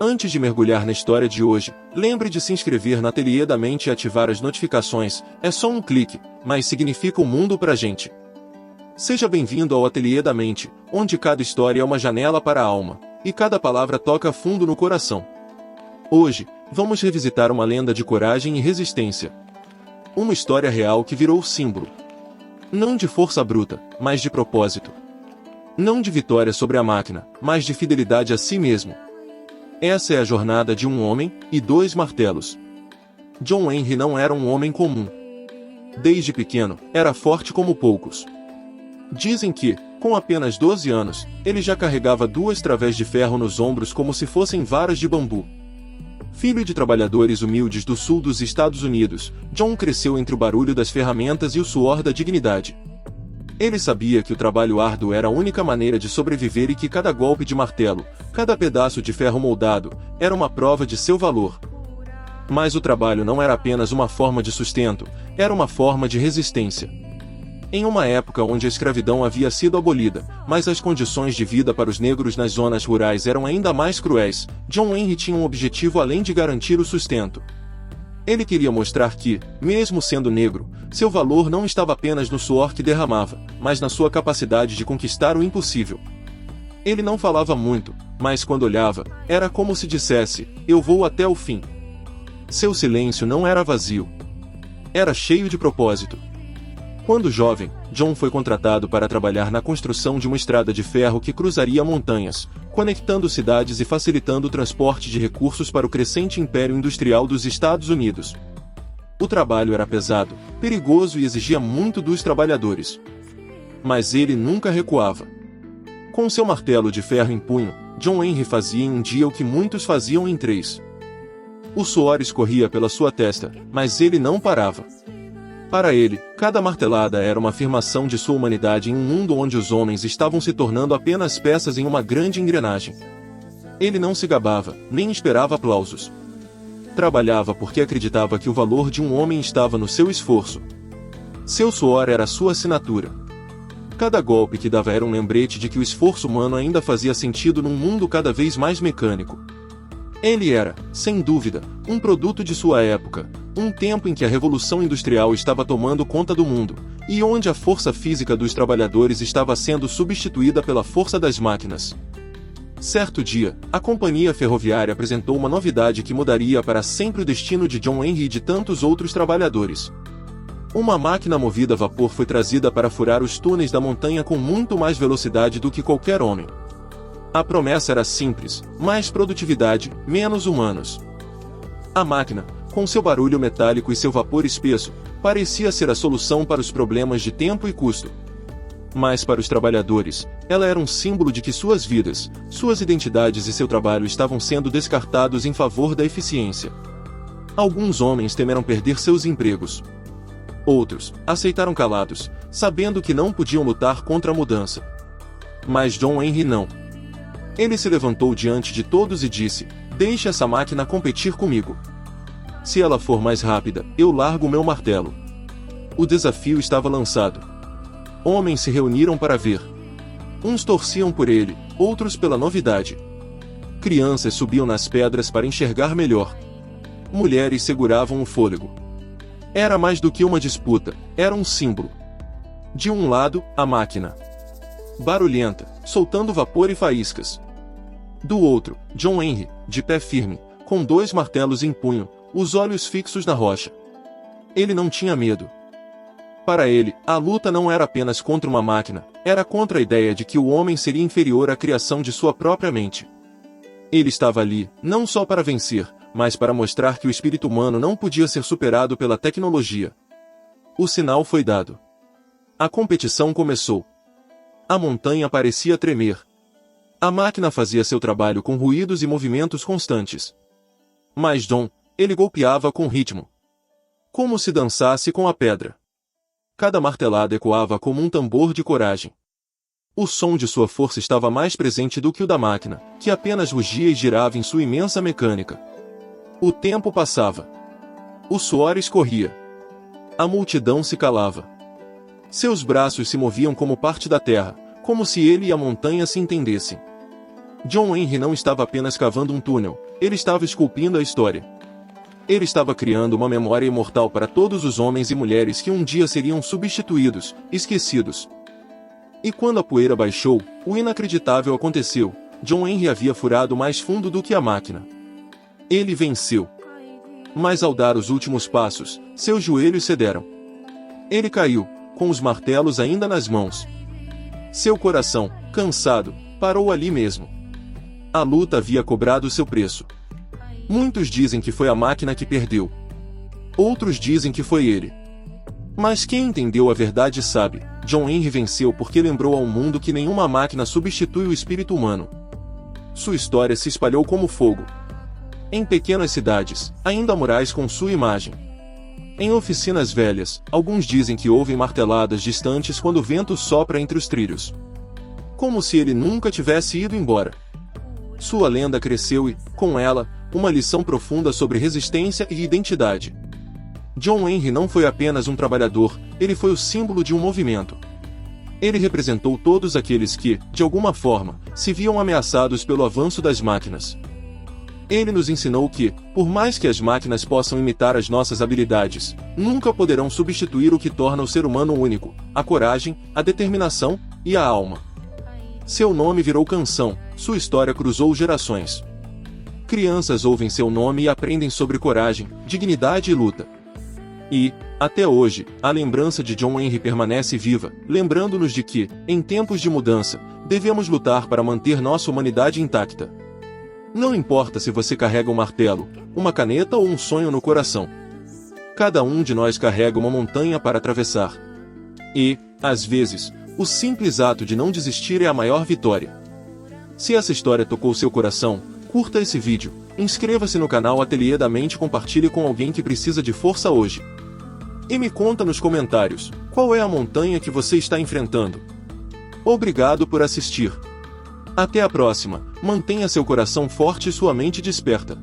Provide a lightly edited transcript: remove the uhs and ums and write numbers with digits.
Antes de mergulhar na história de hoje, lembre de se inscrever na Ateliê da Mente e ativar as notificações. É só um clique, mas significa o mundo pra gente. Seja bem-vindo ao Ateliê da Mente, onde cada história é uma janela para a alma, e cada palavra toca fundo no coração. Hoje, vamos revisitar uma lenda de coragem e resistência. Uma história real que virou símbolo. Não de força bruta, mas de propósito. Não de vitória sobre a máquina, mas de fidelidade a si mesmo. Essa é a jornada de um homem e dois martelos. John Henry não era um homem comum. Desde pequeno, era forte como poucos. Dizem que, com apenas 12 anos, ele já carregava 2 través de ferro nos ombros como se fossem varas de bambu. Filho de trabalhadores humildes do sul dos Estados Unidos, John cresceu entre o barulho das ferramentas e o suor da dignidade. Ele sabia que o trabalho árduo era a única maneira de sobreviver e que cada golpe de martelo, cada pedaço de ferro moldado, era uma prova de seu valor. Mas o trabalho não era apenas uma forma de sustento, era uma forma de resistência. Em uma época onde a escravidão havia sido abolida, mas as condições de vida para os negros nas zonas rurais eram ainda mais cruéis, John Henry tinha um objetivo além de garantir o sustento. Ele queria mostrar que, mesmo sendo negro, seu valor não estava apenas no suor que derramava, mas na sua capacidade de conquistar o impossível. Ele não falava muito, mas quando olhava, era como se dissesse, eu vou até o fim. Seu silêncio não era vazio. Era cheio de propósito. Quando jovem, John foi contratado para trabalhar na construção de uma estrada de ferro que cruzaria montanhas, conectando cidades e facilitando o transporte de recursos para o crescente império industrial dos Estados Unidos. O trabalho era pesado, perigoso e exigia muito dos trabalhadores. Mas ele nunca recuava. Com seu martelo de ferro em punho, John Henry fazia em um dia o que muitos faziam em 3. O suor escorria pela sua testa, mas ele não parava. Para ele, cada martelada era uma afirmação de sua humanidade em um mundo onde os homens estavam se tornando apenas peças em uma grande engrenagem. Ele não se gabava, nem esperava aplausos. Trabalhava porque acreditava que o valor de um homem estava no seu esforço. Seu suor era sua assinatura. Cada golpe que dava era um lembrete de que o esforço humano ainda fazia sentido num mundo cada vez mais mecânico. Ele era, sem dúvida, um produto de sua época, um tempo em que a revolução industrial estava tomando conta do mundo, e onde a força física dos trabalhadores estava sendo substituída pela força das máquinas. Certo dia, a companhia ferroviária apresentou uma novidade que mudaria para sempre o destino de John Henry e de tantos outros trabalhadores. Uma máquina movida a vapor foi trazida para furar os túneis da montanha com muito mais velocidade do que qualquer homem. A promessa era simples, mais produtividade, menos humanos. A máquina, com seu barulho metálico e seu vapor espesso, parecia ser a solução para os problemas de tempo e custo. Mas para os trabalhadores, ela era um símbolo de que suas vidas, suas identidades e seu trabalho estavam sendo descartados em favor da eficiência. Alguns homens temeram perder seus empregos. Outros, aceitaram calados, sabendo que não podiam lutar contra a mudança. Mas John Henry não. Ele se levantou diante de todos e disse, deixe essa máquina competir comigo. Se ela for mais rápida, eu largo meu martelo. O desafio estava lançado. Homens se reuniram para ver. Uns torciam por ele, outros pela novidade. Crianças subiam nas pedras para enxergar melhor. Mulheres seguravam o fôlego. Era mais do que uma disputa, era um símbolo. De um lado, a máquina. Barulhenta, soltando vapor e faíscas. Do outro, John Henry, de pé firme, com 2 martelos em punho, os olhos fixos na rocha. Ele não tinha medo. Para ele, a luta não era apenas contra uma máquina, era contra a ideia de que o homem seria inferior à criação de sua própria mente. Ele estava ali, não só para vencer, mas para mostrar que o espírito humano não podia ser superado pela tecnologia. O sinal foi dado. A competição começou. A montanha parecia tremer. A máquina fazia seu trabalho com ruídos e movimentos constantes. Mas John, ele golpeava com ritmo. Como se dançasse com a pedra. Cada martelada ecoava como um tambor de coragem. O som de sua força estava mais presente do que o da máquina, que apenas rugia e girava em sua imensa mecânica. O tempo passava. O suor escorria. A multidão se calava. Seus braços se moviam como parte da terra, como se ele e a montanha se entendessem. John Henry não estava apenas cavando um túnel, ele estava esculpindo a história. Ele estava criando uma memória imortal para todos os homens e mulheres que um dia seriam substituídos, esquecidos. E quando a poeira baixou, o inacreditável aconteceu. John Henry havia furado mais fundo do que a máquina. Ele venceu. Mas ao dar os últimos passos, seus joelhos cederam. Ele caiu, com os martelos ainda nas mãos. Seu coração, cansado, parou ali mesmo. A luta havia cobrado seu preço. Muitos dizem que foi a máquina que perdeu. Outros dizem que foi ele. Mas quem entendeu a verdade sabe, John Henry venceu porque lembrou ao mundo que nenhuma máquina substitui o espírito humano. Sua história se espalhou como fogo. Em pequenas cidades, ainda murais com sua imagem. Em oficinas velhas, alguns dizem que ouvem marteladas distantes quando o vento sopra entre os trilhos. Como se ele nunca tivesse ido embora. Sua lenda cresceu e, com ela, uma lição profunda sobre resistência e identidade. John Henry não foi apenas um trabalhador, ele foi o símbolo de um movimento. Ele representou todos aqueles que, de alguma forma, se viam ameaçados pelo avanço das máquinas. Ele nos ensinou que, por mais que as máquinas possam imitar as nossas habilidades, nunca poderão substituir o que torna o ser humano único: a coragem, a determinação e a alma. Seu nome virou canção, sua história cruzou gerações. Crianças ouvem seu nome e aprendem sobre coragem, dignidade e luta. E, até hoje, a lembrança de John Henry permanece viva, lembrando-nos de que, em tempos de mudança, devemos lutar para manter nossa humanidade intacta. Não importa se você carrega um martelo, uma caneta ou um sonho no coração. Cada um de nós carrega uma montanha para atravessar. E, às vezes, o simples ato de não desistir é a maior vitória. Se essa história tocou seu coração, curta esse vídeo, inscreva-se no canal Ateliê da Mente e compartilhe com alguém que precisa de força hoje. E me conta nos comentários, qual é a montanha que você está enfrentando? Obrigado por assistir. Até a próxima, mantenha seu coração forte e sua mente desperta.